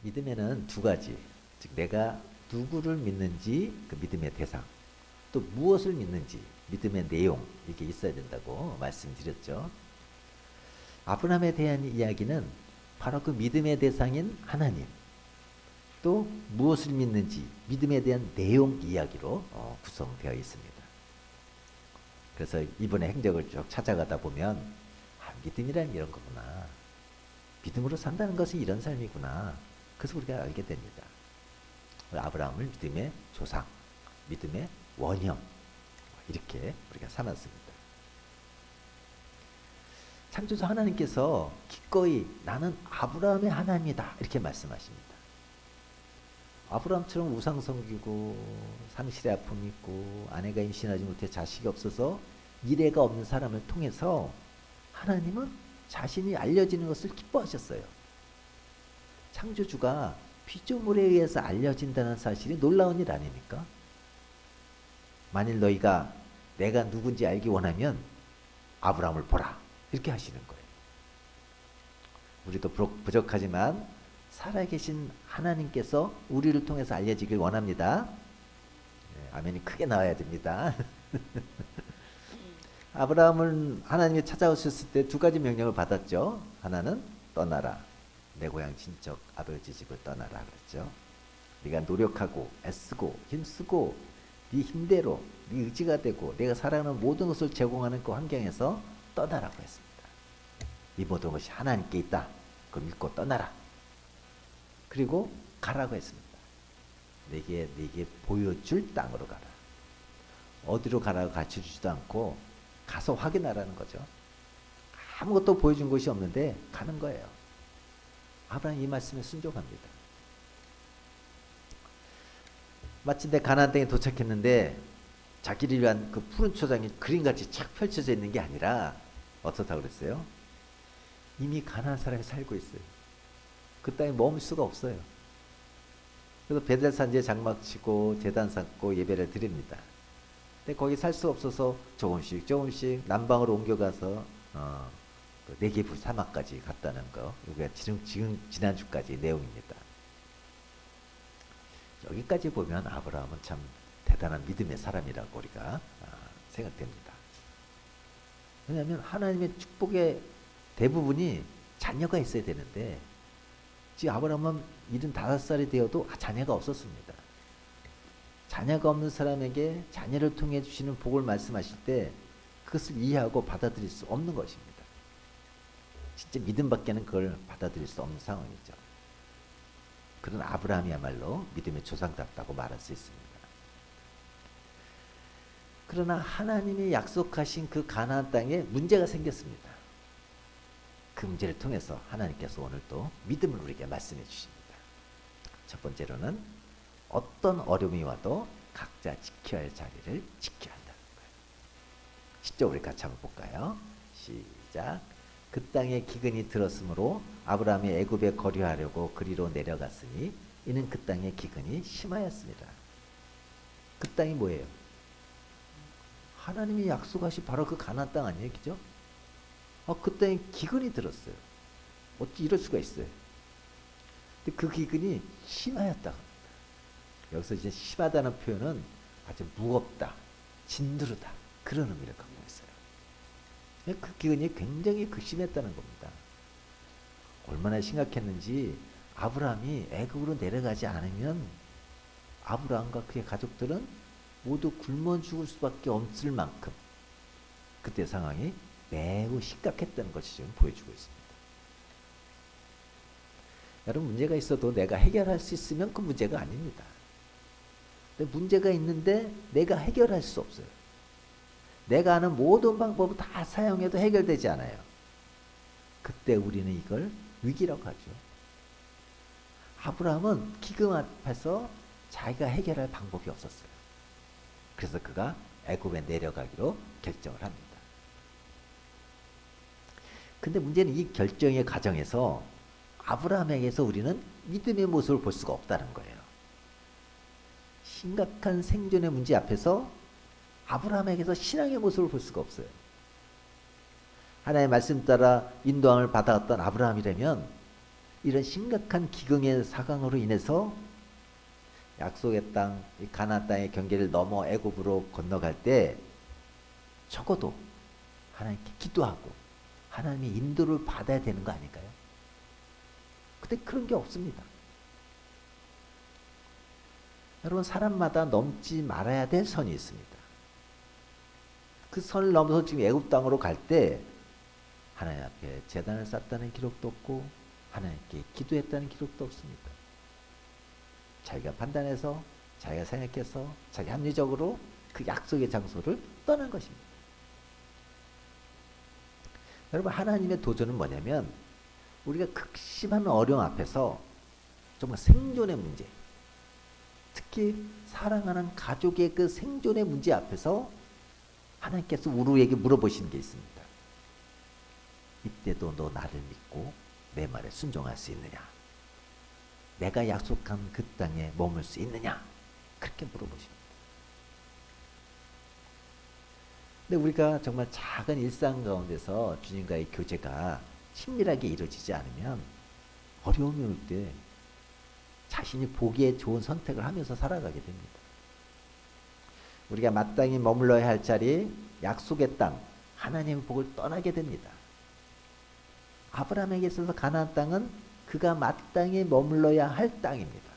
믿음에는 두 가지, 즉 내가 누구를 믿는지 그 믿음의 대상, 또 무엇을 믿는지 믿음의 내용, 이게 있어야 된다고 말씀드렸죠. 아브라함에 대한 이야기는 바로 그 믿음의 대상인 하나님, 또 무엇을 믿는지 믿음에 대한 내용 이야기로 구성되어 있습니다. 그래서 이번에 행적을 쭉 찾아가다 보면 믿음이란 이런 거구나, 믿음으로 산다는 것이 이런 삶이구나, 그래서 우리가 알게 됩니다. 아브라함을 믿음의 조상, 믿음의 원형, 이렇게 우리가 삼았습니다. 창조주 하나님께서 기꺼이 나는 아브라함의 하나님이다 이렇게 말씀하십니다. 아브라함처럼 우상 섬기고 상실의 아픔이 있고 아내가 임신하지 못해 자식이 없어서 미래가 없는 사람을 통해서 하나님은 자신이 알려지는 것을 기뻐하셨어요. 창조주가 피조물에 의해서 알려진다는 사실이 놀라운 일 아닙니까? 만일 너희가 내가 누군지 알기 원하면 아브라함을 보라, 이렇게 하시는 거예요. 우리도 부족하지만 살아계신 하나님께서 우리를 통해서 알려지길 원합니다. 아멘이 크게 나와야 됩니다. 아브라함은 하나님이 찾아오셨을 때 두 가지 명령을 받았죠. 하나는 떠나라, 내 고향 친척 아버지 집을 떠나라 그랬죠. 네가 노력하고 애쓰고 힘쓰고 네 힘대로 네 의지가 되고 내가 사랑하는 모든 것을 제공하는 그 환경에서 떠나라고 했습니다. 이 모든 것이 하나님께 있다, 그걸 믿고 떠나라. 그리고 가라고 했습니다. 내게 보여줄 땅으로 가라. 어디로 가라고 가르쳐주지도 않고 가서 확인하라는 거죠. 아무것도 보여준 것이 없는데 가는 거예요. 아브라함이 이 말씀에 순종합니다. 마침내 가나안 땅에 도착했는데 자기를 위한 그 푸른 초장이 그림같이 착 펼쳐져 있는 게 아니라 어떻다고 그랬어요? 이미 가나안 사람이 살고 있어요. 그 땅에 머물 수가 없어요. 그래서 베델산지에 장막 치고 제단 쌓고 예배를 드립니다. 근데 거기 살 수 없어서 조금씩 남방으로 옮겨가서 그 네게브 사막까지 갔다는 거, 이게 지난주까지 내용입니다. 여기까지 보면 아브라함은 참 대단한 믿음의 사람이라고 우리가 생각됩니다. 왜냐하면 하나님의 축복의 대부분이 자녀가 있어야 되는데 지금 아브라함은 75살이 되어도 자녀가 없었습니다. 자녀가 없는 사람에게 자녀를 통해 주시는 복을 말씀하실 때 그것을 이해하고 받아들일 수 없는 것입니다. 진짜 믿음밖에는 그걸 받아들일 수 없는 상황이죠. 그런 아브라함이야말로 믿음의 조상답다고 말할 수 있습니다. 그러나 하나님이 약속하신 그 가나안 땅에 문제가 생겼습니다. 그 문제를 통해서 하나님께서 오늘 또 믿음을 우리에게 말씀해 주십니다. 첫 번째로는 어떤 어려움이 와도 각자 지켜야 할 자리를 지켜야 한다는 거예요. 10절 우리 같이 한번 볼까요? 시작. 그 땅에 기근이 들었으므로 아브라함이 애굽에 거류하려고 그리로 내려갔으니 이는 그 땅에 기근이 심하였습니다. 그 땅이 뭐예요? 하나님이 약속하신 바로 그 가나안 땅 아니에요, 그죠? 그 땅에 기근이 들었어요. 어찌 이럴 수가 있어요? 근데 그 기근이 심하였다. 여기서 이제 심하다는 표현은 아주 무겁다, 진드르다, 그런 의미를 갖고 있어요. 그 기근이 굉장히 극심했다는 겁니다. 얼마나 심각했는지 아브라함이 애굽으로 내려가지 않으면 아브라함과 그의 가족들은 모두 굶어 죽을 수밖에 없을 만큼 그때 상황이 매우 심각했다는 것이 지금 보여주고 있습니다. 여러분, 문제가 있어도 내가 해결할 수 있으면 그 문제가 아닙니다. 근데 문제가 있는데 내가 해결할 수 없어요. 내가 아는 모든 방법을 다 사용해도 해결되지 않아요. 그때 우리는 이걸 위기라고 하죠. 아브라함은 기근 앞에서 자기가 해결할 방법이 없었어요. 그래서 그가 애굽에 내려가기로 결정을 합니다. 근데 문제는 이 결정의 과정에서 아브라함에게서 우리는 믿음의 모습을 볼 수가 없다는 거예요. 심각한 생존의 문제 앞에서 아브라함에게서 신앙의 모습을 볼 수가 없어요. 하나님의 말씀 따라 인도함을 받아왔던 아브라함이라면 이런 심각한 기근의 사강으로 인해서 약속의 땅, 이 가나안 땅의 경계를 넘어 애굽으로 건너갈 때 적어도 하나님께 기도하고 하나님의 인도를 받아야 되는 거 아닐까요? 근데 그런 게 없습니다. 여러분, 사람마다 넘지 말아야 될 선이 있습니다. 그 선을 넘어서 지금 애굽 땅으로 갈 때 하나님 앞에 제단을 쌓았다는 기록도 없고 하나님께 기도했다는 기록도 없습니다. 자기가 판단해서, 자기가 생각해서, 자기 합리적으로 그 약속의 장소를 떠난 것입니다. 여러분, 하나님의 도전은 뭐냐면 우리가 극심한 어려움 앞에서 정말 생존의 문제, 특히 사랑하는 가족의 그 생존의 문제 앞에서 하나님께서 우리에게 물어보시는 게 있습니다. 이때도 너 나를 믿고 내 말에 순종할 수 있느냐? 내가 약속한 그 땅에 머물 수 있느냐? 그렇게 물어보십니다. 근데 우리가 정말 작은 일상 가운데서 주님과의 교제가 친밀하게 이루어지지 않으면 어려움이 올 때 자신이 보기에 좋은 선택을 하면서 살아가게 됩니다. 우리가 마땅히 머물러야 할 자리, 약속의 땅, 하나님의 복을 떠나게 됩니다. 아브라함에게 있어서 가나안 땅은 그가 마땅히 머물러야 할 땅입니다.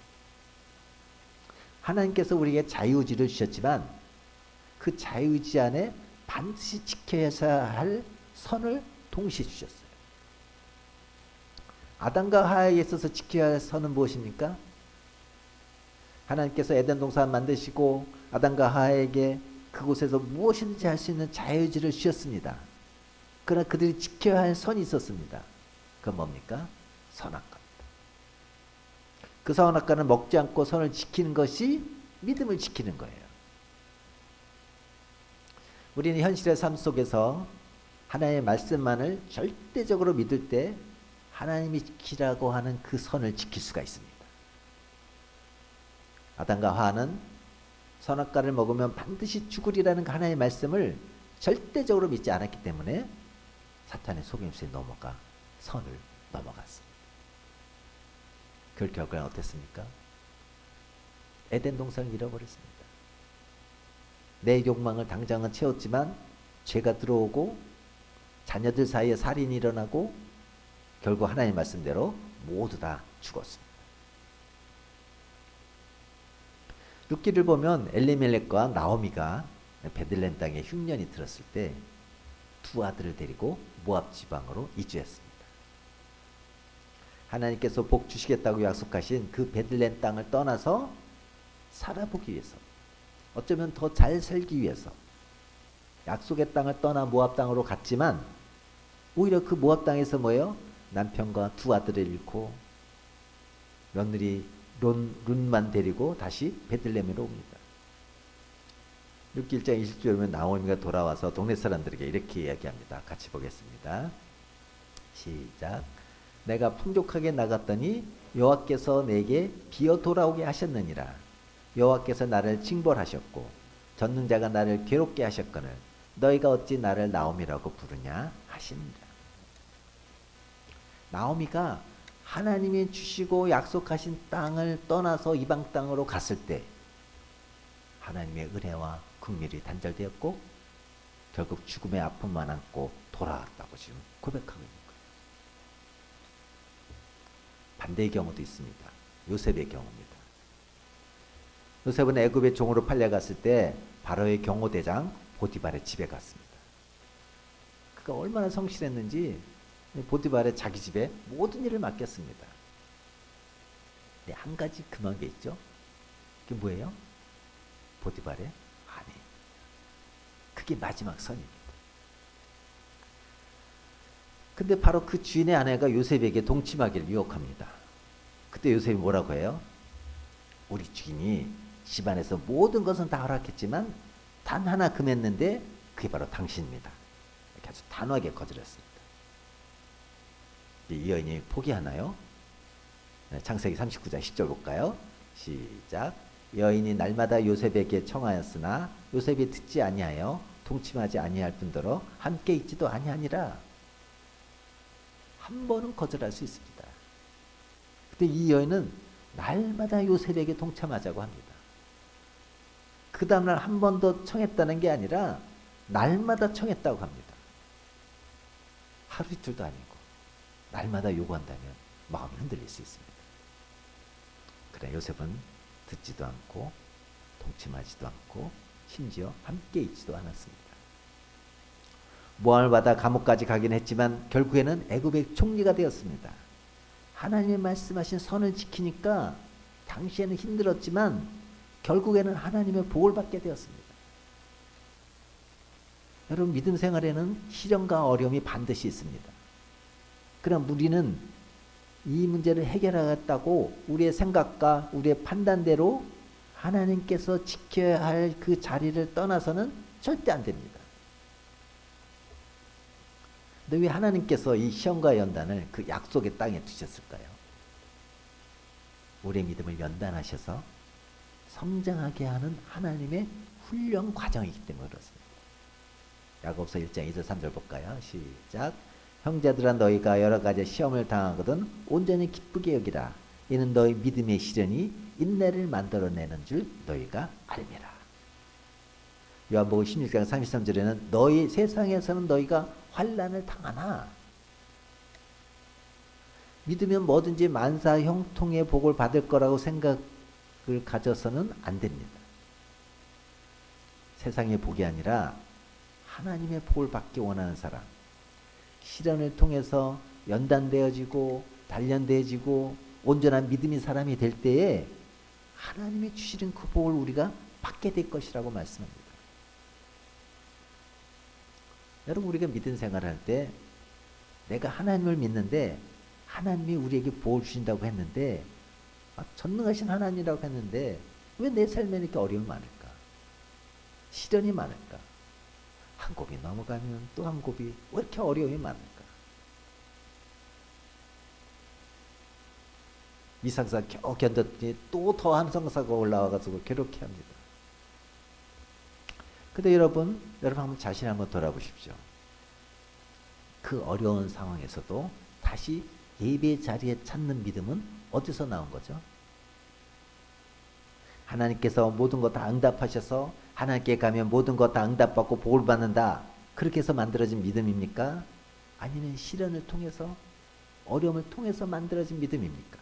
하나님께서 우리에게 자유의지를 주셨지만 그 자유의지 안에 반드시 지켜야 할 선을 동시에 주셨어요. 아담과 하와에게 있어서 지켜야 할 선은 무엇입니까? 하나님께서 에덴 동산 만드시고 아담과 하와에게 그곳에서 무엇이든지 할 수 있는 자유의지를 주셨습니다. 그러나 그들이 지켜야 할 선이 있었습니다. 그건 뭡니까? 선악과입니다. 그 선악과는 먹지 않고 선을 지키는 것이 믿음을 지키는 거예요. 우리는 현실의 삶 속에서 하나님의 말씀만을 절대적으로 믿을 때 하나님이 지키라고 하는 그 선을 지킬 수가 있습니다. 아담과 하와는 선악과를 먹으면 반드시 죽으리라는 하나님의 말씀을 절대적으로 믿지 않았기 때문에 사탄의 속임수에 넘어가 선을 넘어갔습니다. 그 결과는 어땠습니까? 에덴 동산을 잃어버렸습니다. 내 욕망을 당장은 채웠지만 죄가 들어오고 자녀들 사이에 살인이 일어나고 결국 하나님의 말씀대로 모두 다 죽었습니다. 룻기를 보면 엘리멜렉과 나오미가 베들레헴 땅에 흉년이 들었을 때 두 아들을 데리고 모압 지방으로 이주했습니다. 하나님께서 복 주시겠다고 약속하신 그 베들레헴 땅을 떠나서 살아보기 위해서, 어쩌면 더 잘 살기 위해서 약속의 땅을 떠나 모압 땅으로 갔지만 오히려 그 모압 땅에서 뭐예요? 남편과 두 아들을 잃고 며느리 룬만 데리고 다시 베들레헴으로 옵니다. 6기 1장 20절에 보면 나오미가 돌아와서 동네 사람들에게 이렇게 이야기합니다. 같이 보겠습니다. 시작. 내가 풍족하게 나갔더니 여호와께서 내게 비어 돌아오게 하셨느니라. 여호와께서 나를 징벌하셨고 전능자가 나를 괴롭게 하셨거늘 너희가 어찌 나를 나오미라고 부르냐 하시니라. 나오미가 하나님이 주시고 약속하신 땅을 떠나서 이방 땅으로 갔을 때 하나님의 은혜와 긍휼이 단절되었고 결국 죽음의 아픔만 안고 돌아왔다고 지금 고백하고 있는 거예요. 반대의 경우도 있습니다. 요셉의 경우입니다. 요셉은 애굽의 종으로 팔려갔을 때 바로의 경호대장 보디발의 집에 갔습니다. 그가 얼마나 성실했는지 보디발의 자기 집에 모든 일을 맡겼습니다. 근데 한 가지 금한 게 있죠. 그게 뭐예요? 보디발의 아내. 그게 마지막 선입니다. 근데 바로 그 주인의 아내가 요셉에게 동침하기를 유혹합니다. 그때 요셉이 뭐라고 해요? 우리 주인이 집안에서 모든 것은 다 허락했지만 단 하나 금했는데 그게 바로 당신입니다. 이렇게 아주 단호하게 거절했습니다. 이 여인이 포기하나요? 창세기 39장 10절 볼까요? 시작. 여인이 날마다 요셉에게 청하였으나 요셉이 듣지 아니하여 동침하지 아니할 뿐더러 함께 있지도 아니하니라. 한 번은 거절할 수 있습니다. 근데 이 여인은 날마다 요셉에게 동참하자고 합니다. 그 다음날 한 번 더 청했다는 게 아니라 날마다 청했다고 합니다. 하루 이틀도 아니고 날마다 요구한다면 마음이 흔들릴 수 있습니다. 그러나 요셉은 듣지도 않고 동침하지도 않고 심지어 함께 있지도 않았습니다. 모함을 받아 감옥까지 가긴 했지만 결국에는 애굽의 총리가 되었습니다. 하나님의 말씀하신 선을 지키니까 당시에는 힘들었지만 결국에는 하나님의 복을 받게 되었습니다. 여러분, 믿음 생활에는 시련과 어려움이 반드시 있습니다. 그럼 우리는 이 문제를 해결하겠다고 우리의 생각과 우리의 판단대로 하나님께서 지켜야 할 그 자리를 떠나서는 절대 안 됩니다. 근데 왜 하나님께서 이 시험과 연단을 그 약속의 땅에 두셨을까요? 우리의 믿음을 연단하셔서 성장하게 하는 하나님의 훈련 과정이기 때문에 그렇습니다. 야고보서 1장 2절 3절 볼까요? 시작. 형제들아 너희가 여러 가지 시험을 당하거든 온전히 기쁘게 여기라. 이는 너희 믿음의 시련이 인내를 만들어내는 줄 너희가 알미라. 요한복음 16장 33절에는 너희 세상에서는 너희가 환난을 당하나 믿으면 뭐든지 만사 형통의 복을 받을 거라고 생각을 가져서는 안 됩니다. 세상의 복이 아니라 하나님의 복을 받기 원하는 사람, 시련을 통해서 연단되어지고 단련되어지고 온전한 믿음의 사람이 될 때에 하나님이 주시는 그 복을 우리가 받게 될 것이라고 말씀합니다. 여러분, 우리가 믿음 생활을 할 때 내가 하나님을 믿는데 하나님이 우리에게 복을 주신다고 했는데 전능하신 하나님이라고 했는데 왜 내 삶에 이렇게 어려움이 많을까? 시련이 많을까? 한 곱이 넘어가면 또 한 곱이 왜 이렇게 어려움이 많을까? 이 상사 겨우 견뎠더니 또 더한 상사가 올라와가지고 괴롭게 합니다. 근데 여러분 한번 자신 한번 돌아보십시오. 그 어려운 상황에서도 다시 예배 자리에 찾는 믿음은 어디서 나온 거죠? 하나님께서 모든 것 다 응답하셔서 하나님께 가면 모든 것 다 응답받고 복을 받는다. 그렇게 해서 만들어진 믿음입니까? 아니면 시련을 통해서 어려움을 통해서 만들어진 믿음입니까?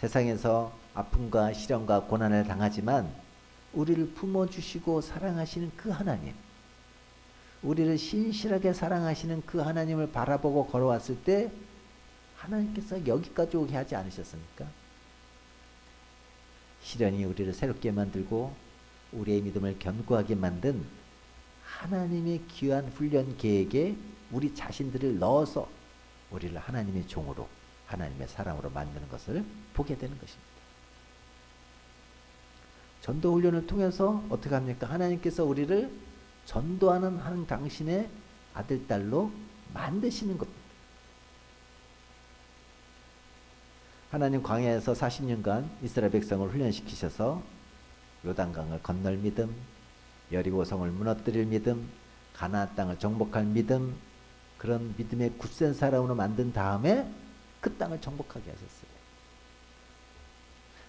세상에서 아픔과 시련과 고난을 당하지만 우리를 품어주시고 사랑하시는 그 하나님, 우리를 신실하게 사랑하시는 그 하나님을 바라보고 걸어왔을 때 하나님께서 여기까지 오게 하지 않으셨습니까? 시련이 우리를 새롭게 만들고 우리의 믿음을 견고하게 만든 하나님의 귀한 훈련 계획에 우리 자신들을 넣어서 우리를 하나님의 종으로, 하나님의 사람으로 만드는 것을 보게 되는 것입니다. 전도 훈련을 통해서 어떻게 합니까? 하나님께서 우리를 전도하는 한 당신의 아들, 딸로 만드시는 겁니다. 하나님 광야에서 40년간 이스라엘 백성을 훈련시키셔서 요단강을 건널 믿음, 여리고성을 무너뜨릴 믿음, 가나안 땅을 정복할 믿음, 그런 믿음의 굳센 사람으로 만든 다음에 그 땅을 정복하게 하셨어요.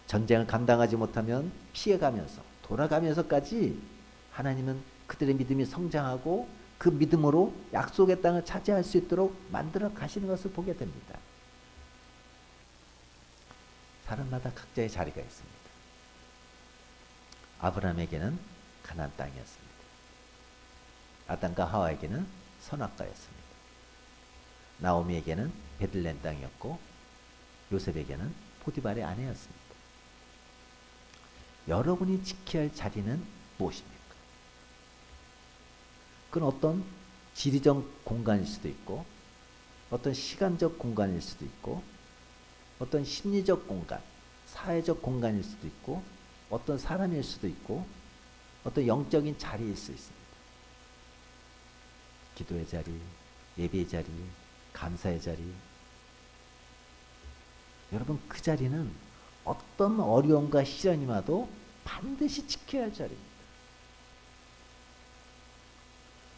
전쟁을 감당하지 못하면 피해가면서 돌아가면서까지 하나님은 그들의 믿음이 성장하고 그 믿음으로 약속의 땅을 차지할 수 있도록 만들어 가시는 것을 보게 됩니다. 사람마다 각자의 자리가 있습니다. 아브라함에게는 가나안 땅이었습니다. 아담과 하와에게는 선악과였습니다. 나오미에게는 베들레헴 땅이었고 요셉에게는 포티발의 아내였습니다. 여러분이 지켜야 할 자리는 무엇입니까? 그건 어떤 지리적 공간일 수도 있고 어떤 시간적 공간일 수도 있고 어떤 심리적 공간, 사회적 공간일 수도 있고 어떤 사람일 수도 있고 어떤 영적인 자리일 수 있습니다. 기도의 자리, 예배의 자리, 감사의 자리. 여러분, 그 자리는 어떤 어려움과 시련이 와도 반드시 지켜야 할 자리입니다.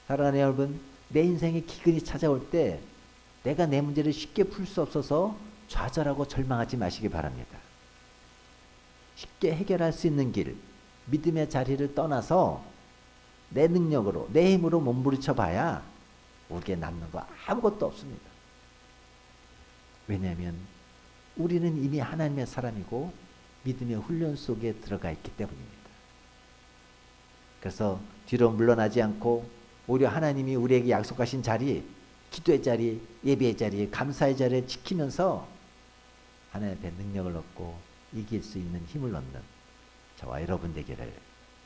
사랑하는 여러분, 내 인생에 기근이 찾아올 때 내가 내 문제를 쉽게 풀 수 없어서 좌절하고 절망하지 마시기 바랍니다. 쉽게 해결할 수 있는 길, 믿음의 자리를 떠나서 내 능력으로, 내 힘으로 몸부림쳐 봐야 우리에게 남는 거 아무것도 없습니다. 왜냐하면 우리는 이미 하나님의 사람이고 믿음의 훈련 속에 들어가 있기 때문입니다. 그래서 뒤로 물러나지 않고 오히려 하나님이 우리에게 약속하신 자리, 기도의 자리, 예배의 자리, 감사의 자리를 지키면서 하나님 앞에 능력을 얻고 이길 수 있는 힘을 얻는 저와 여러분 되기를,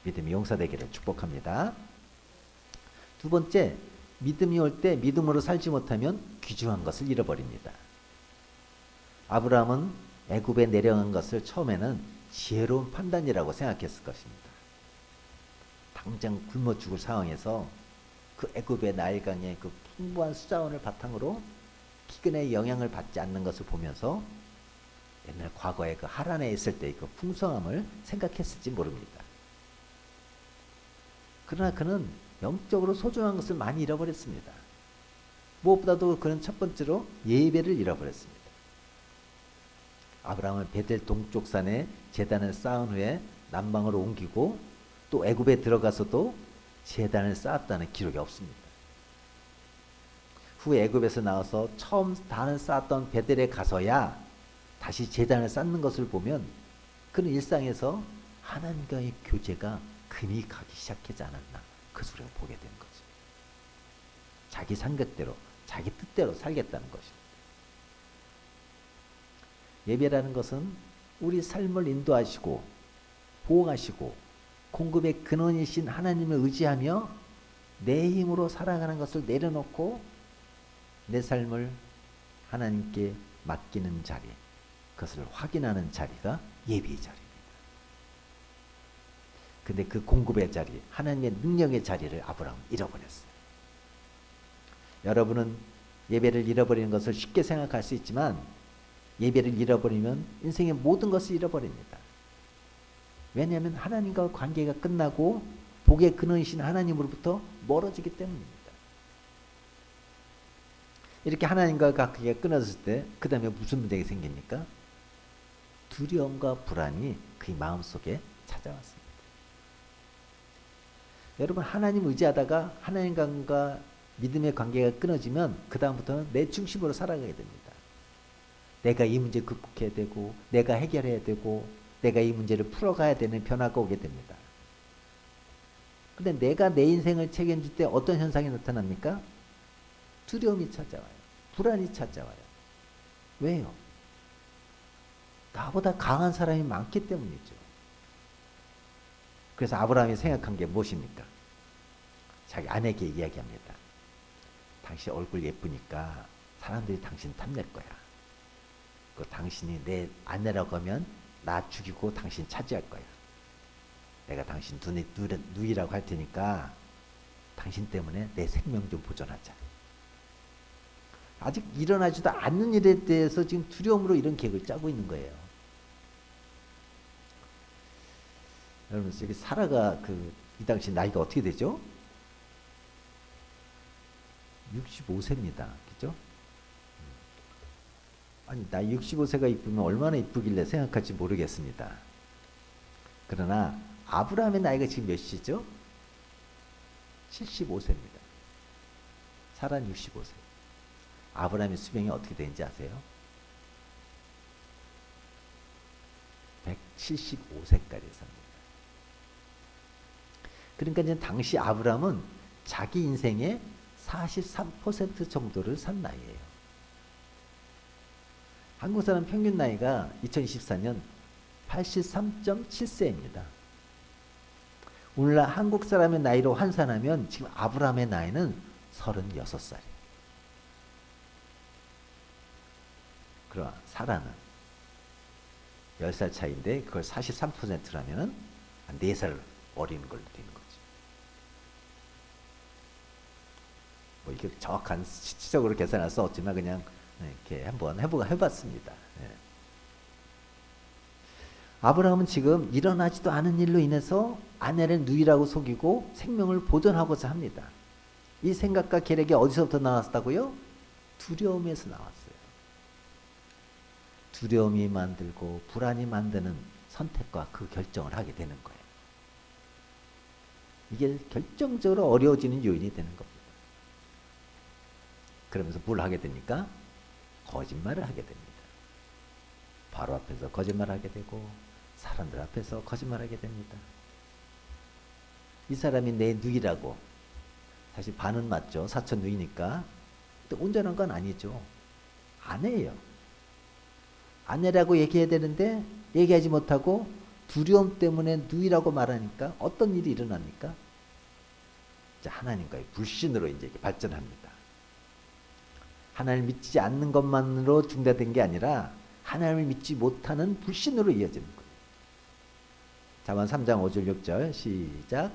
믿음이 용사되기를 축복합니다. 두 번째, 믿음이 올 때 믿음으로 살지 못하면 귀중한 것을 잃어버립니다. 아브라함은 애굽에 내려간 것을 처음에는 지혜로운 판단이라고 생각했을 것입니다. 당장 굶어 죽을 상황에서 그 애굽의 나일강의 그 풍부한 수자원을 바탕으로 기근의 영향을 받지 않는 것을 보면서 옛날 과거에 그 하란에 있을 때의 그 풍성함을 생각했을지 모릅니다. 그러나 그는 영적으로 소중한 것을 많이 잃어버렸습니다. 무엇보다도 그는 첫 번째로 예배를 잃어버렸습니다. 아브라함은 베델 동쪽 산에 제단을 쌓은 후에 남방으로 옮기고 또 애굽에 들어가서도 제단을 쌓았다는 기록이 없습니다. 후에 애굽에서 나와서 처음 단을 쌓았던 베델에 가서야 다시 제단을 쌓는 것을 보면 그는 일상에서 하나님과의 교제가 금이 가기 시작하지 않았나, 그것을 우리가 보게 되는 거죠. 자기 생각대로, 자기 뜻대로 살겠다는 것입니다. 예배라는 것은 우리 삶을 인도하시고 보호하시고 공급의 근원이신 하나님을 의지하며 내 힘으로 살아가는 것을 내려놓고 내 삶을 하나님께 맡기는 자리, 그것을 확인하는 자리가 예배의 자리입니다. 근데 그 공급의 자리, 하나님의 능력의 자리를 아브라함은 잃어버렸어요. 여러분은 예배를 잃어버리는 것을 쉽게 생각할 수 있지만 예배를 잃어버리면 인생의 모든 것을 잃어버립니다. 왜냐하면 하나님과 관계가 끝나고 복의 근원이신 하나님으로부터 멀어지기 때문입니다. 이렇게 하나님과 관계가 끊어졌을 때 그 다음에 무슨 문제가 생깁니까? 두려움과 불안이 그의 마음속에 찾아왔습니다. 여러분, 하나님 의지하다가 하나님과 믿음의 관계가 끊어지면 그 다음부터는 내 중심으로 살아가게 됩니다. 내가 이 문제 극복해야 되고 내가 해결해야 되고 내가 이 문제를 풀어가야 되는 변화가 오게 됩니다. 근데 내가 내 인생을 책임질 때 어떤 현상이 나타납니까? 두려움이 찾아와요. 불안이 찾아와요. 왜요? 나보다 강한 사람이 많기 때문이죠. 그래서 아브라함이 생각한 게 무엇입니까? 자기 아내에게 이야기합니다. 당신 얼굴 예쁘니까 사람들이 당신 탐낼 거야. 그 당신이 내 아내라고 하면 나 죽이고 당신 차지할 거야. 내가 당신 누이라고 할 테니까 당신 때문에 내 생명 좀 보존하자. 아직 일어나지도 않는 일에 대해서 지금 두려움으로 이런 계획을 짜고 있는 거예요. 여러분, 여기 사라가 이 당시 나이가 어떻게 되죠? 65세입니다. 그죠? 아니, 나 65세가 이쁘면 얼마나 이쁘길래 생각할지 모르겠습니다. 그러나 아브라함의 나이가 지금 몇이죠? 75세입니다. 사라는 65세. 아브라함의 수명이 어떻게 되는지 아세요? 175세까지 삽니다. 그러니까 이제 당시 아브라함은 자기 인생의 43% 정도를 산 나이예요. 한국 사람 평균 나이가 2024년 83.7세입니다. 오늘날 한국 사람의 나이로 환산하면 지금 아브라함의 나이는 36살이에요. 그러나 사라는 10살 차이인데 그걸 43%라면 한 4살 어린 걸로 되는 거죠. 뭐 이게 정확한 수치적으로 계산할 수 없지만 그냥 이렇게 한번 해봤습니다. 예. 아브라함은 지금 일어나지도 않은 일로 인해서 아내를 누이라고 속이고 생명을 보존하고자 합니다. 이 생각과 계획이 어디서부터 나왔다고요? 두려움에서 나왔어요. 두려움이 만들고 불안이 만드는 선택과 그 결정을 하게 되는 거예요. 이게 결정적으로 어려워지는 요인이 되는 겁니다. 그러면서 뭘 하게 됩니까? 거짓말을 하게 됩니다. 바로 앞에서 거짓말하게 되고 사람들 앞에서 거짓말하게 됩니다. 이 사람이 내 누이라고, 사실 반은 맞죠. 사촌 누이니까. 근데 온전한 건 아니죠. 아내예요. 아내라고 얘기해야 되는데 얘기하지 못하고 두려움 때문에 누이라고 말하니까 어떤 일이 일어납니까? 이제 하나님과의 불신으로 이제 발전합니다. 하나님을 믿지 않는 것만으로 중단된 게 아니라 하나님을 믿지 못하는 불신으로 이어지는 거예요. 잠언 3장 5절 6절 시작.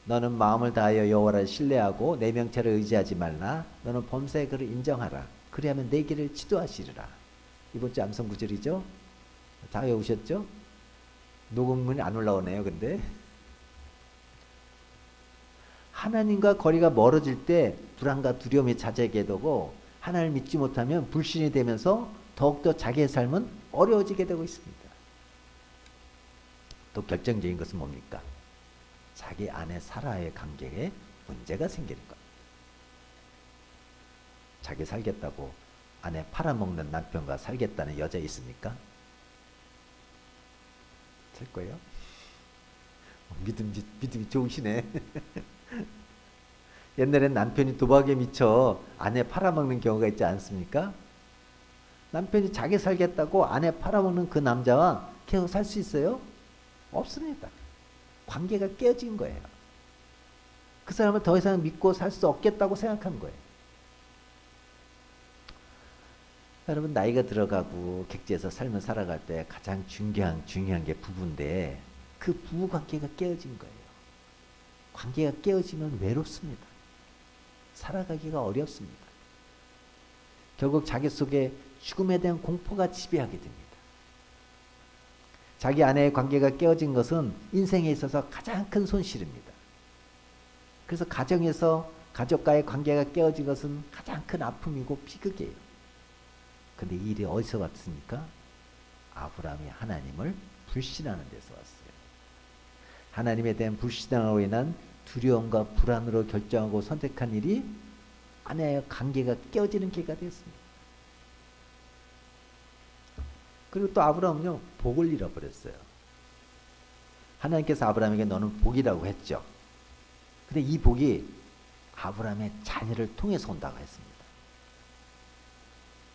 너는 마음을 다하여 여호와를 신뢰하고 내 명체를 의지하지 말라. 너는 범사의 그를 인정하라. 그리하면 내 길을 지도하시리라. 이번 주 암송 구절이죠. 다 외우셨죠? 녹음문이 안 올라오네요. 근데 하나님과 거리가 멀어질 때 불안과 두려움이 자제하게 되고 하나님을 믿지 못하면 불신이 되면서 더욱더 자기의 삶은 어려워지게 되고 있습니다. 또 결정적인 것은 뭡니까? 자기 아내 사라의 관계에 문제가 생기는 것. 자기 살겠다고 아내 팔아먹는 남편과 살겠다는 여자 있습니까? 될 거예요? 믿음이 좋으시네. 옛날엔 남편이 도박에 미쳐 아내 팔아먹는 경우가 있지 않습니까? 남편이 자기 살겠다고 아내 팔아먹는 그 남자와 계속 살 수 있어요? 없습니다. 관계가 깨어진 거예요. 그 사람을 더 이상 믿고 살 수 없겠다고 생각한 거예요. 여러분 나이가 들어가고 객지에서 삶을 살아갈 때 가장 중요한 게 부부인데 그 부부 관계가 깨어진 거예요. 관계가 깨어지면 외롭습니다. 살아가기가 어렵습니다. 결국 자기 속에 죽음에 대한 공포가 지배하게 됩니다. 자기 아내의 관계가 깨어진 것은 인생에 있어서 가장 큰 손실입니다. 그래서 가정에서 가족과의 관계가 깨어진 것은 가장 큰 아픔이고 비극이에요. 근데 이 일이 어디서 왔습니까? 아브라함이 하나님을 불신하는 데서 왔어요. 하나님에 대한 불신으로 인한 두려움과 불안으로 결정하고 선택한 일이 아내의 관계가 깨어지는 계기가 되었습니다. 그리고 또 아브라함은요, 복을 잃어버렸어요. 하나님께서 아브라함에게 너는 복이라고 했죠. 근데 이 복이 아브라함의 자녀를 통해서 온다고 했습니다.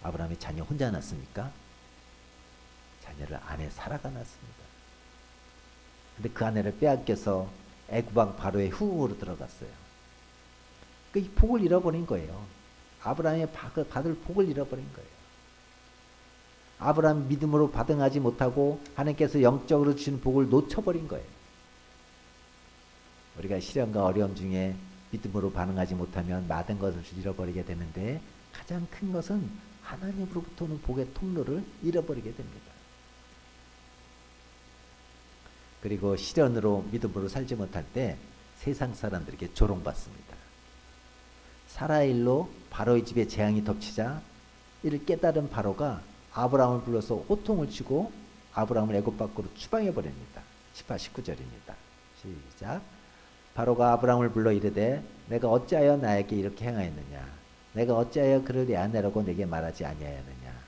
아브라함이 자녀 혼자 낳습니까? 자녀를 아내 사라가 낳습니다. 근데 그 아내를 빼앗겨서 애굽왕 바로의 후궁으로 들어갔어요. 이 복을 잃어버린 거예요. 아브라함이 받을 복을 잃어버린 거예요. 아브라함 믿음으로 반응하지 못하고 하나님께서 영적으로 주신 복을 놓쳐버린 거예요. 우리가 시련과 어려움 중에 믿음으로 반응하지 못하면 많은 것을 잃어버리게 되는데 가장 큰 것은 하나님으로부터 오는 복의 통로를 잃어버리게 됩니다. 그리고 시련으로 믿음으로 살지 못할 때 세상 사람들에게 조롱받습니다. 사라의 일로 바로의 집에 재앙이 덮치자 이를 깨달은 바로가 아브라함을 불러서 호통을 치고 아브라함을 애굽 밖으로 추방해 버립니다. 18, 19절입니다. 시작. 바로가 아브라함을 불러 이르되 내가 어찌하여 나에게 이렇게 행하였느냐? 내가 어찌하여 그를 내 아내라고 내게 말하지 아니하였느냐?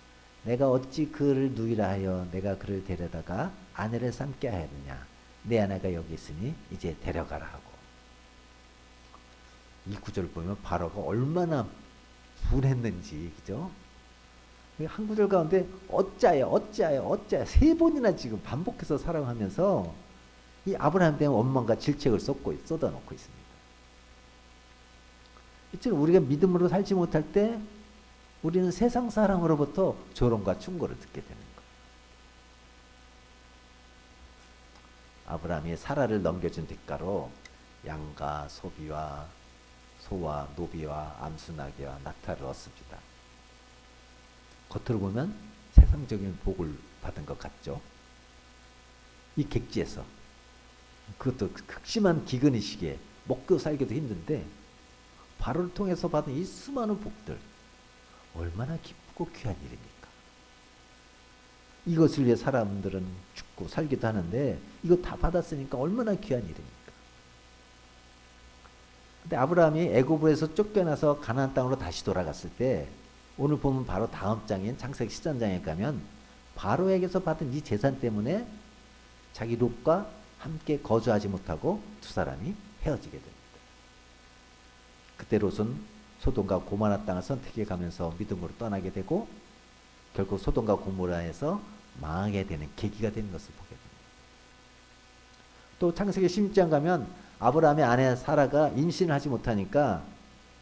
내가 어찌 그를 누이라 하여 내가 그를 데려다가 아내를 삼게 하였느냐? 내 아내가 여기 있으니 이제 데려가라 하고. 이 구절을 보면 바로가 얼마나 분했는지, 그죠? 한 구절 가운데 어찌하여 세 번이나 지금 반복해서 사랑하면서 이 아브라함에 대한 원망과 질책을 쏟아놓고 있습니다. 이처럼 우리가 믿음으로 살지 못할 때 우리는 세상 사람으로부터 조롱과 충고를 듣게 되는 거예요. 아브라함이 사라를 넘겨준 대가로 양과 소비와 소와 노비와 암수나귀와 낙타를 얻습니다. 겉으로 보면 세상적인 복을 받은 것 같죠. 이 객지에서 그것도 극심한 기근의 시기에 먹고 살기도 힘든데 바로를 통해서 받은 이 수많은 복들, 얼마나 기쁘고 귀한 일입니까? 이것을 위해 사람들은 죽고 살기도 하는데 이거 다 받았으니까 얼마나 귀한 일입니까? 근데 아브라함이 애굽에서 쫓겨나서 가나안 땅으로 다시 돌아갔을 때 오늘 보면 바로 다음 장인 창세기 13장에 가면 바로에게서 받은 이 재산 때문에 자기 롯과 함께 거주하지 못하고 두 사람이 헤어지게 됩니다. 그때 롯은 소돔과 고모라 땅을 선택해 가면서 믿음으로 떠나게 되고 결국 소돔과 고모라에서 망하게 되는 계기가 되는 것을 보게 됩니다. 또 창세기 16장 가면 아브라함의 아내 사라가 임신을 하지 못하니까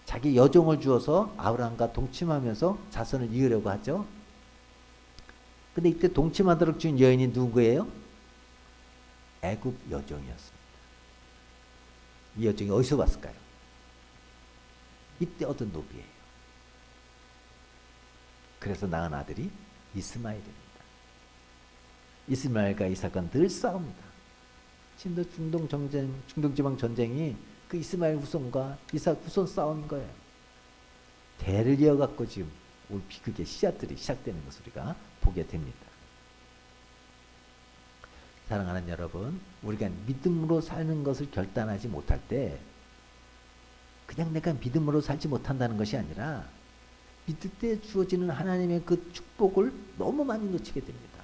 자기 여종을 주어서 아브라함과 동침하면서 자손을 이으려고 하죠. 근데 이때 동침하도록 준 여인이 누구예요? 애굽 여종이었습니다. 이 여종이 어디서 왔을까요? 이때 얻은 노비예요. 그래서 낳은 아들이 이스마엘입니다. 이스마엘과 이삭은 늘 싸웁니다. 지금도 중동지방 전쟁이 그 이스마엘 후손과 이삭 후손 싸움인 거예요. 대를 이어갖고 지금 올 비극의 씨앗들이 시작되는 것을 우리가 보게 됩니다. 사랑하는 여러분, 우리가 믿음으로 사는 것을 결단하지 못할 때 그냥 내가 믿음으로 살지 못한다는 것이 아니라 믿을 때 주어지는 하나님의 그 축복을 너무 많이 놓치게 됩니다.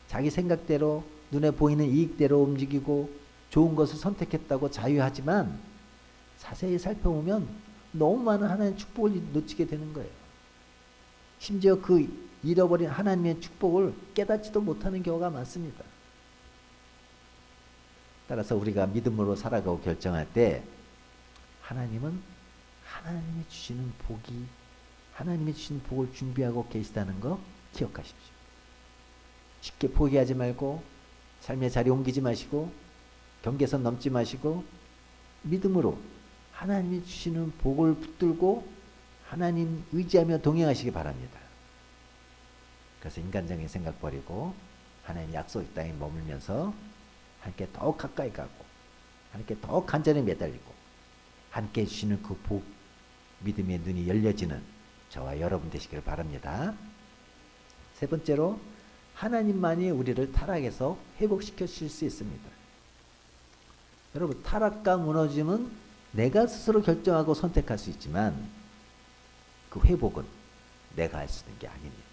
자기 생각대로 눈에 보이는 이익대로 움직이고 좋은 것을 선택했다고 자유하지만 자세히 살펴보면 너무 많은 하나님의 축복을 놓치게 되는 거예요. 심지어 그 잃어버린 하나님의 축복을 깨닫지도 못하는 경우가 많습니다. 따라서 우리가 믿음으로 살아가고 결정할 때 하나님은 하나님이 주시는 복이 하나님이 주신 복을 준비하고 계시다는 거 기억하십시오. 쉽게 포기하지 말고 삶의 자리 옮기지 마시고 경계선 넘지 마시고 믿음으로 하나님이 주시는 복을 붙들고 하나님 의지하며 동행하시기 바랍니다. 그래서 인간적인 생각 버리고 하나님 약속의 땅에 머물면서 함께 더 가까이 가고 함께 더 간절히 매달리고 함께 주시는 그 복, 믿음의 눈이 열려지는 저와 여러분 되시기를 바랍니다. 세 번째로 하나님만이 우리를 타락에서 회복시켜 주실 수 있습니다. 여러분, 타락과 무너짐은 내가 스스로 결정하고 선택할 수 있지만 그 회복은 내가 할 수 있는 게 아닙니다.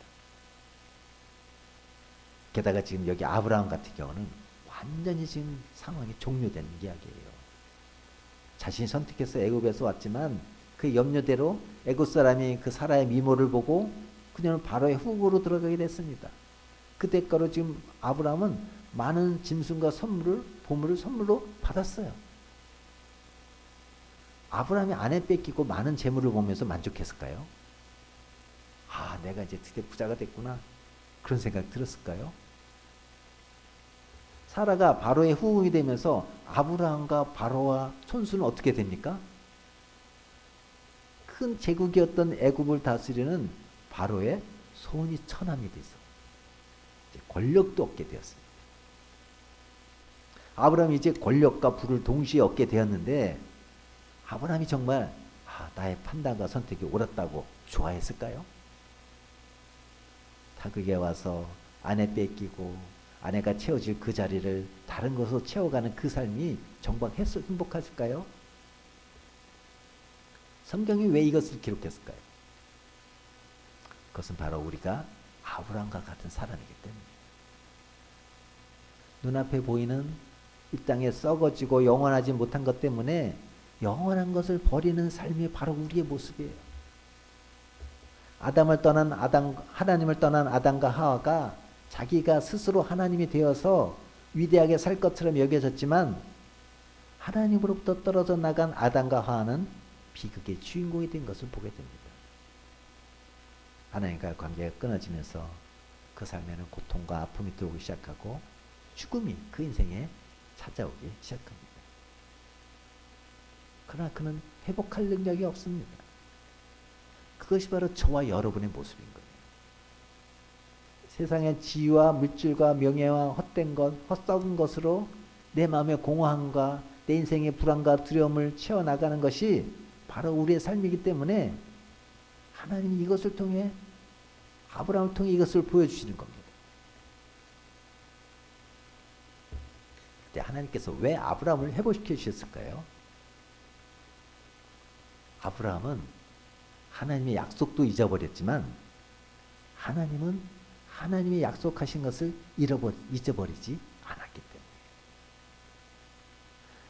게다가 지금 여기 아브라함 같은 경우는 완전히 지금 상황이 종료된 이야기예요. 자신이 선택해서 애굽에서 왔지만 그 염려대로 애굽 사람이 그 사라의 미모를 보고 그녀는 바로의 후보로 들어가게 됐습니다. 그 대가로 지금 아브라함은 많은 짐승과 보물을 선물로 받았어요. 아브라함이 아내 뺏기고 많은 재물을 보면서 만족했을까요? 아, 내가 이제 드디어 부자가 됐구나. 그런 생각 들었을까요? 사라가 바로의 후궁이 되면서 아브라함과 바로와 손수는 어떻게 됩니까? 큰 제국이었던 애굽을 다스리는 바로의 소원이 처남이 돼서 권력도 얻게 되었습니다. 아브라함이 이제 권력과 부를 동시에 얻게 되었는데 아브라함이 정말 나의 판단과 선택이 옳았다고 좋아했을까요? 타국에 와서 아내 뺏기고 아내가 채워질 그 자리를 다른 것으로 채워가는 그 삶이 정말 행복했을까요? 성경이 왜 이것을 기록했을까요? 그것은 바로 우리가 아브라함과 같은 사람이기 때문에 눈앞에 보이는 이 땅에 썩어지고 영원하지 못한 것 때문에 영원한 것을 버리는 삶이 바로 우리의 모습이에요. 하나님을 떠난 아담과 하와가 자기가 스스로 하나님이 되어서 위대하게 살 것처럼 여겨졌지만 하나님으로부터 떨어져 나간 아담과 하와는 비극의 주인공이 된 것을 보게 됩니다. 하나님과 관계가 끊어지면서 그 삶에는 고통과 아픔이 들어오기 시작하고 죽음이 그 인생에 찾아오기 시작합니다. 그러나 그는 회복할 능력이 없습니다. 그것이 바로 저와 여러분의 모습인 거예요. 세상의 지위와 물질과 명예와 헛된 것, 헛썩은 것으로 내 마음의 공허함과 내 인생의 불안과 두려움을 채워나가는 것이 바로 우리의 삶이기 때문에 하나님이 이것을 통해 아브라함을 통해 이것을 보여주시는 겁니다. 그때 하나님께서 왜 아브라함을 회복시켜 주셨을까요? 아브라함은 하나님의 약속도 잊어버렸지만 하나님은 하나님이 약속하신 것을 잊어버리지 않았기 때문에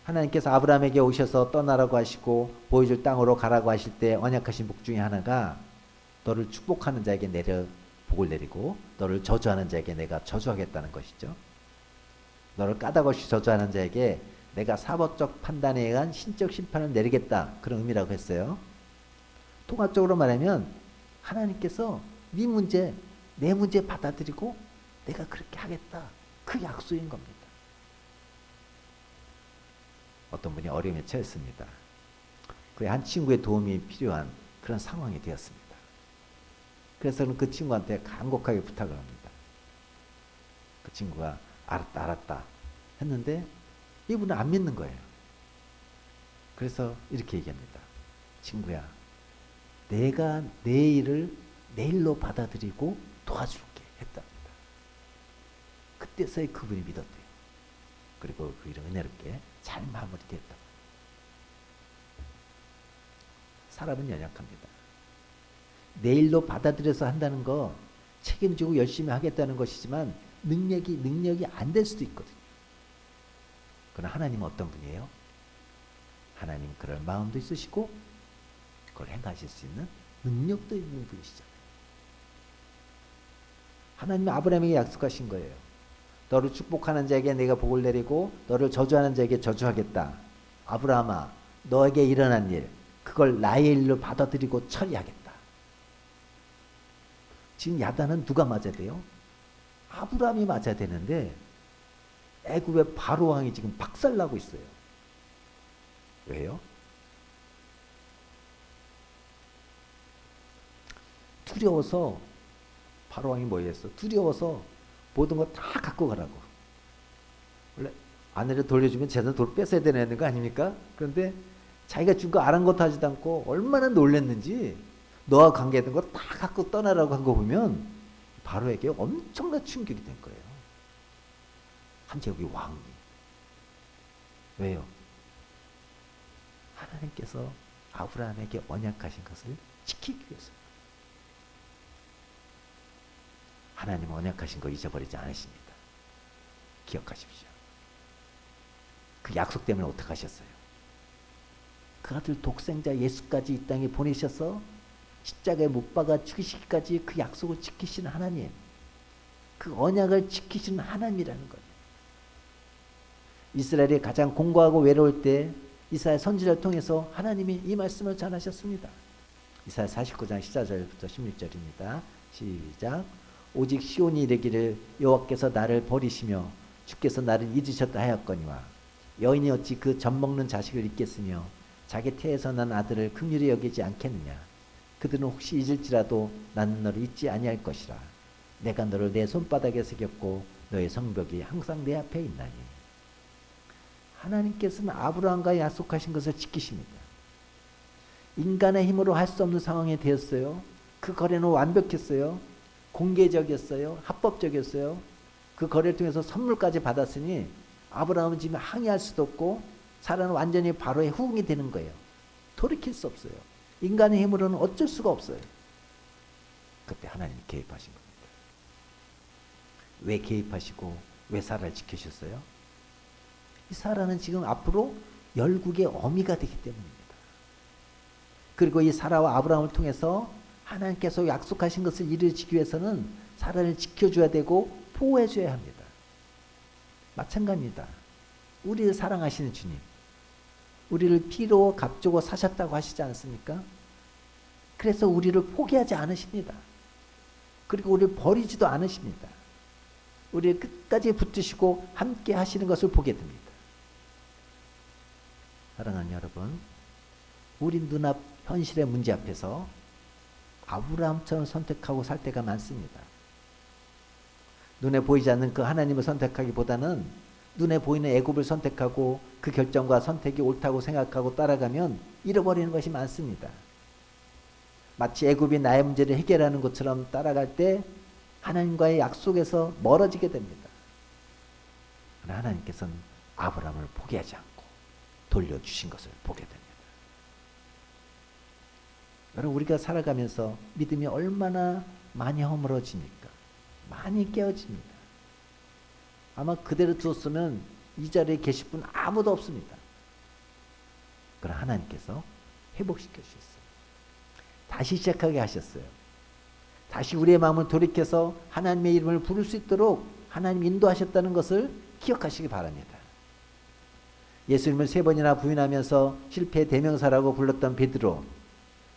하나님께서 아브라함에게 오셔서 떠나라고 하시고 보여줄 땅으로 가라고 하실 때 언약하신 복 중에 하나가 너를 축복하는 자에게 복을 내리고 너를 저주하는 자에게 내가 저주하겠다는 것이죠. 너를 까닭없이 저주하는 자에게 내가 사법적 판단에 의한 신적 심판을 내리겠다. 그런 의미라고 했어요. 통합적으로 말하면 하나님께서 네 문제, 내 문제 받아들이고 내가 그렇게 하겠다. 그 약속인 겁니다. 어떤 분이 어려움에 처했습니다. 그의 한 친구의 도움이 필요한 그런 상황이 되었습니다. 그래서 그 친구한테 간곡하게 부탁을 합니다. 그 친구가 알았다 했는데 이분은 안 믿는 거예요. 그래서 이렇게 얘기합니다. 친구야, 내가 내 일을 내일로 받아들이고 도와줄게 했답니다. 그때서야 그분이 믿었대요. 그리고 그 일은 은혜롭게 잘 마무리됐다. 사람은 연약합니다. 내일로 받아들여서 한다는 거 책임지고 열심히 하겠다는 것이지만 능력이 안 될 수도 있거든요. 그러나 하나님은 어떤 분이에요? 하나님 그럴 마음도 있으시고 그걸 행하실 수 있는 능력도 있는 분이시잖아요. 하나님이 아브라함에게 약속하신 거예요. 너를 축복하는 자에게 내가 복을 내리고 너를 저주하는 자에게 저주하겠다. 아브라함아, 너에게 일어난 일 그걸 나의 일로 받아들이고 처리하겠다. 지금 야단은 누가 맞아야 돼요? 아브라함이 맞아야 되는데 애굽의 바로 왕이 지금 박살나고 있어요. 왜요? 두려워서 바로 왕이 뭐 했어? 두려워서 모든 거 다 갖고 가라고. 원래 아내를 돌려주면 제대로 돌 뺏어야 되는 거 아닙니까? 그런데 자기가 준 거 아랑곳 하지도 않고 얼마나 놀랬는지 너와 관계된 거 다 갖고 떠나라고 한 거 보면 바로에게 엄청난 충격이 된 거예요. 한 제국의 왕이. 왜요? 하나님께서 아브라함에게 언약하신 것을 지키기 위해서. 하나님은 언약하신 거 잊어버리지 않으십니다. 기억하십시오. 그 약속 때문에 어떻게 하셨어요? 그 아들 독생자 예수까지 이 땅에 보내셔서 십자가에 못 박아 죽이시기까지 그 약속을 지키시는 하나님, 그 언약을 지키시는 하나님이라는 거예요. 이스라엘이 가장 공고하고 외로울 때 이사야 선지자를 통해서 하나님이 이 말씀을 전하셨습니다. 이사야 49장 14절부터 16절입니다. 시작. 오직 시온이 이르기를 여호와께서 나를 버리시며 주께서 나를 잊으셨다 하였거니와 여인이 어찌 그 젖 먹는 자식을 잊겠으며 자기 태에서 난 아들을 긍휼히 여기지 않겠느냐. 그들은 혹시 잊을지라도 나는 너를 잊지 아니할 것이라. 내가 너를 내 손바닥에 새겼고 너의 성벽이 항상 내 앞에 있나니. 하나님께서는 아브라함과 약속하신 것을 지키십니다. 인간의 힘으로 할 수 없는 상황이 되었어요. 그 거래는 완벽했어요. 공개적이었어요. 합법적이었어요. 그 거래를 통해서 선물까지 받았으니 아브라함은 지금 항의할 수도 없고 사라는 완전히 바로의 후궁이 되는 거예요. 돌이킬 수 없어요. 인간의 힘으로는 어쩔 수가 없어요. 그때 하나님이 개입하신 겁니다. 왜 개입하시고 왜 사라를 지키셨어요? 이 사라는 지금 앞으로 열국의 어미가 되기 때문입니다. 그리고 이 사라와 아브라함을 통해서 하나님께서 약속하신 것을 이루어지기 위해서는 사라를 지켜줘야 되고 보호해줘야 합니다. 마찬가지입니다. 우리를 사랑하시는 주님, 우리를 피로 값주고 사셨다고 하시지 않습니까? 그래서 우리를 포기하지 않으십니다. 그리고 우리를 버리지도 않으십니다. 우리를 끝까지 붙드시고 함께 하시는 것을 보게 됩니다. 사랑하는 여러분, 우리 눈앞 현실의 문제 앞에서 아브라함처럼 선택하고 살 때가 많습니다. 눈에 보이지 않는 그 하나님을 선택하기보다는 눈에 보이는 애굽을 선택하고 그 결정과 선택이 옳다고 생각하고 따라가면 잃어버리는 것이 많습니다. 마치 애굽이 나의 문제를 해결하는 것처럼 따라갈 때 하나님과의 약속에서 멀어지게 됩니다. 그러나 하나님께서는 아브라함을 포기하지 않고 돌려주신 것을 보게 됩니다. 여러분, 우리가 살아가면서 믿음이 얼마나 많이 허물어집니까? 많이 깨어집니다. 아마 그대로 두었으면 이 자리에 계실 분 아무도 없습니다. 그러나 하나님께서 회복시켜 주셨어요. 다시 시작하게 하셨어요. 다시 우리의 마음을 돌이켜서 하나님의 이름을 부를 수 있도록 하나님 인도하셨다는 것을 기억하시기 바랍니다. 예수님을 3번이나 부인하면서 실패의 대명사라고 불렀던 베드로,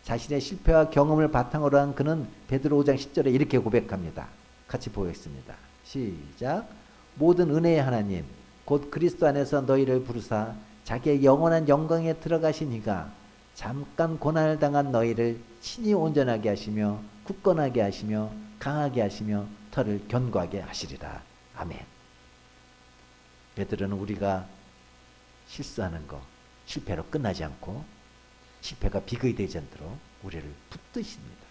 자신의 실패와 경험을 바탕으로 한 그는 베드로 5장 10절에 이렇게 고백합니다. 같이 보겠습니다. 시작. 모든 은혜의 하나님 곧 그리스도 안에서 너희를 부르사 자기의 영원한 영광에 들어가신 이가 잠깐 고난을 당한 너희를 친히 온전하게 하시며 굳건하게 하시며 강하게 하시며 터를 견고하게 하시리라. 아멘. 베드로는 우리가 실수하는 거 실패로 끝나지 않고 실패가 비극이 되지 않도록 우리를 붙드십니다.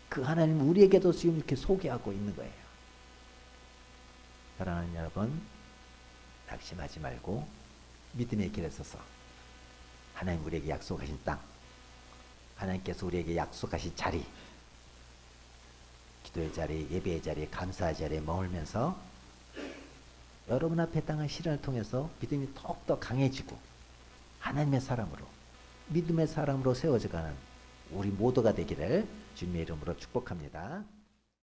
그 하나님 우리에게도 지금 이렇게 소개하고 있는 거예요. 사랑하는 여러분, 낙심하지 말고 믿음의 길에 서서 하나님 우리에게 약속하신 땅, 하나님께서 우리에게 약속하신 자리, 기도의 자리, 예배의 자리, 감사의 자리에 머물면서 여러분 앞에 당한 시련을 통해서 믿음이 더욱더 강해지고 하나님의 사람으로, 믿음의 사람으로 세워져가는 우리 모두가 되기를 주님의 이름으로 축복합니다.